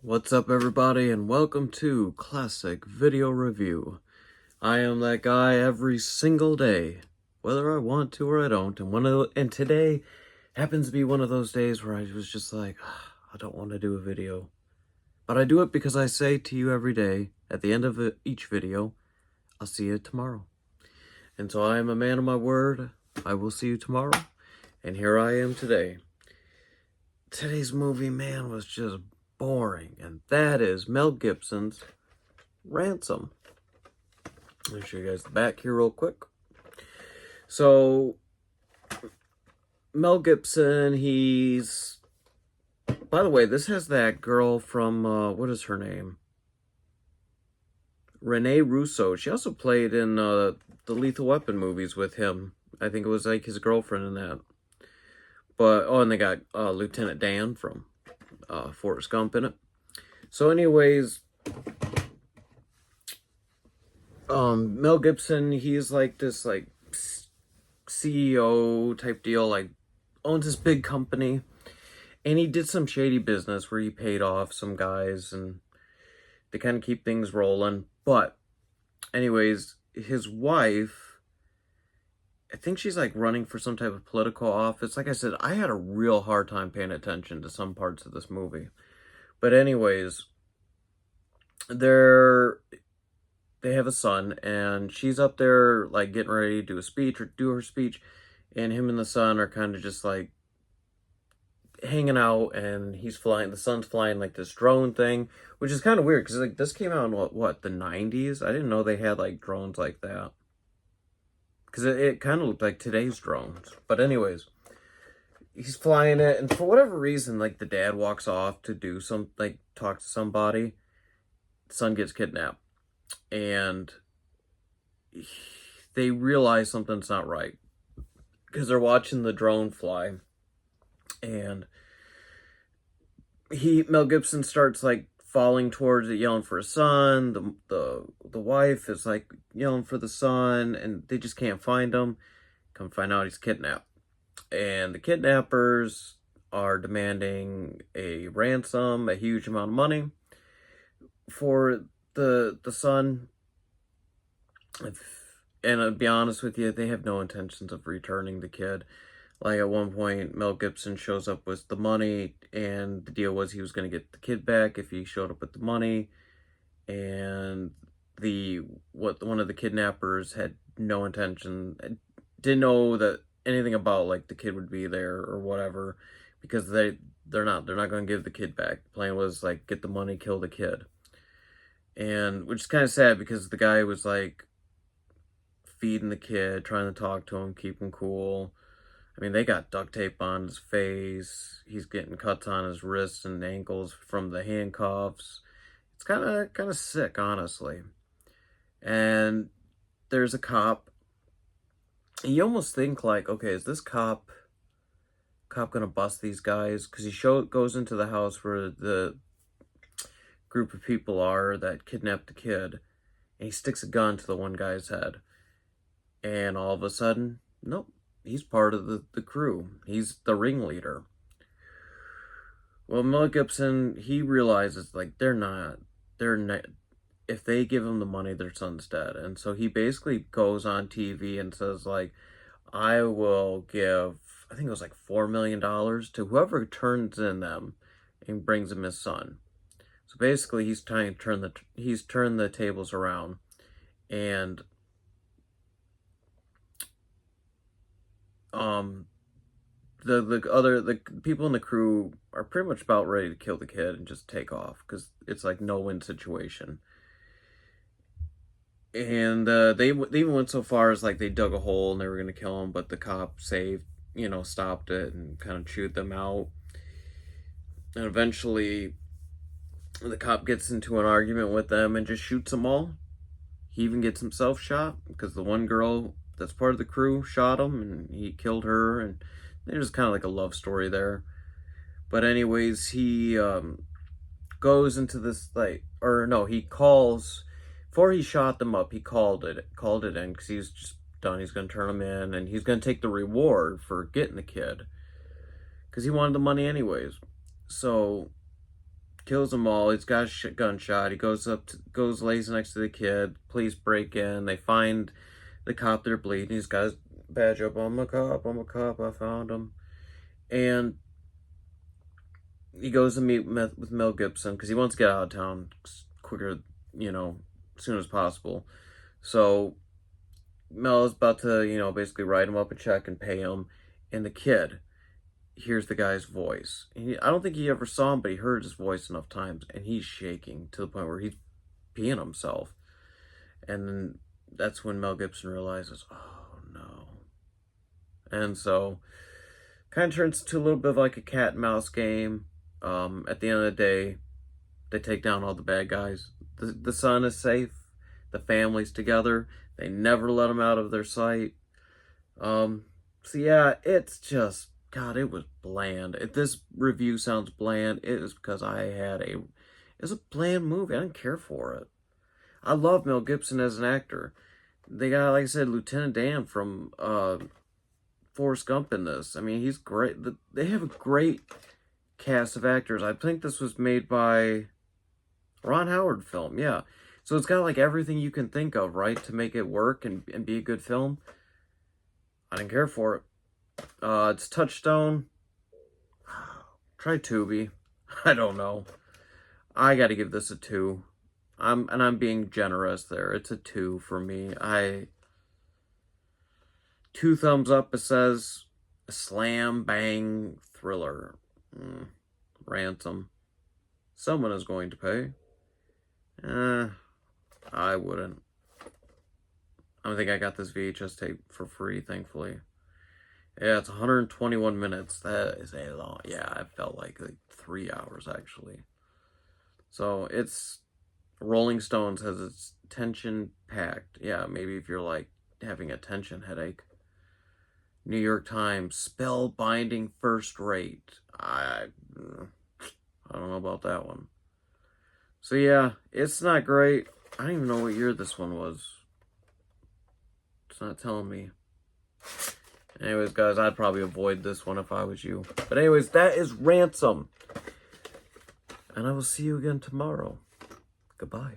What's up, everybody, and welcome to Classic Video Review. I am that guy every single day, whether I want to or I don't, and today happens to be one of those days where I was just like, I don't want to do a video. But I do it because I say to you every day, at the end of each video, I'll see you tomorrow. And so I am a man of my word. I will see you tomorrow, and here I am today. Today's movie, man, was just boring, and that is Mel Gibson's Ransom. Let me show you guys the back here real quick. So, Mel Gibson, by the way, this has that girl from, what is her name? Rene Russo. She also played in the Lethal Weapon movies with him. I think it was like his girlfriend in that. But, and they got Lieutenant Dan from Forrest Gump in it. So anyways, Mel Gibson, he's like this like CEO type deal, like owns this big company, and he did some shady business where he paid off some guys and they kind of keep things rolling. But anyways, his wife, I think she's like running for some type of political office. Like I said, I had a real hard time paying attention to some parts of this movie. But anyways, they have a son, and she's up there like getting ready to do a speech or do her speech, and him and the son are kind of just like hanging out, and the son's flying like this drone thing, which is kind of weird because like this came out in what the 90s. I didn't know they had like drones like that. Because it kind of looked like today's drones. But anyways, he's flying it, and for whatever reason, like, the dad walks off to do talk to somebody. The son gets kidnapped. And they realize something's not right. Because they're watching the drone fly. And Mel Gibson starts, like, falling towards it, yelling for his son. The wife is like yelling for the son, and they just can't find him. Come find out he's kidnapped, and the kidnappers are demanding a ransom, a huge amount of money for the son. And to be honest with you, they have no intentions of returning the kid. Like, at one point, Mel Gibson shows up with the money, and the deal was he was going to get the kid back if he showed up with the money. And one of the kidnappers had no intention, didn't know that anything about like the kid would be there or whatever, because they're not going to give the kid back. The plan was like get the money, kill the kid. And which is kind of sad because the guy was like feeding the kid, trying to talk to him, keep him cool. I mean, they got duct tape on his face. He's getting cuts on his wrists and ankles from the handcuffs. It's kind of sick, honestly. And there's a cop. You almost think like, okay, is this cop gonna bust these guys? Because he goes into the house where the group of people are that kidnapped the kid, and he sticks a gun to the one guy's head. And all of a sudden, nope. He's part of the crew. He's the ringleader. Well, Mel Gibson, he realizes, like, they're not, if they give him the money, their son's dead. And so he basically goes on TV and says, like, I will give, I think it was like $4 million to whoever turns in them and brings him his son. So basically, he's trying to turned the tables around. And the people in the crew are pretty much about ready to kill the kid and just take off because it's like no-win situation. And they even went so far as like they dug a hole and they were gonna kill him, but the cop stopped it and kind of chewed them out. And eventually, the cop gets into an argument with them and just shoots them all. He even gets himself shot because the one girl that's part of the crew shot him and he killed her, and there's kind of like a love story there. But anyways, he goes into this he calls, before he shot them up, he called it in because he's just done. He's gonna turn them in, and he's gonna take the reward for getting the kid because he wanted the money anyways. So kills them all. He's got a gunshot. He goes lays next to the kid. Police break in. They find the cop they're bleeding. He's got his badge up. I'm a cop. I found him. And he goes to meet with Mel Gibson because he wants to get out of town quicker, as soon as possible. So Mel is about to, basically write him up a check and pay him. And the kid hears the guy's voice. I don't think he ever saw him, but he heard his voice enough times. And he's shaking to the point where he's peeing himself. And then that's when Mel Gibson realizes, oh no. And so kind of turns into a little bit of like a cat and mouse game. At the end of the day, they take down all the bad guys. The son is safe. The family's together. They never let him out of their sight. So yeah, it's just, God, it was bland. If this review sounds bland, it is because it's a bland movie. I didn't care for it. I love Mel Gibson as an actor. They got, like I said, Lieutenant Dan from Forrest Gump in this. I mean, he's great. They have a great cast of actors. I think this was made by Ron Howard film, yeah. So it's got like everything you can think of, right, to make it work and be a good film. I didn't care for it. It's Touchstone. Try Tubi. I don't know. I got to give this a 2. I'm being generous there. It's a 2 for me. 2 thumbs up. It says a slam bang thriller. Ransom. Someone is going to pay. I wouldn't. I think I got this VHS tape for free, thankfully. Yeah, it's 121 minutes. That is a long... Yeah, I felt like 3 hours, actually. So, it's... Rolling Stones has its tension-packed. Yeah, maybe if you're, like, having a tension headache. New York Times, spellbinding first rate. I don't know about that one. So, yeah, it's not great. I don't even know what year this one was. It's not telling me. Anyways, guys, I'd probably avoid this one if I was you. But anyways, that is Ransom. And I will see you again tomorrow. Goodbye.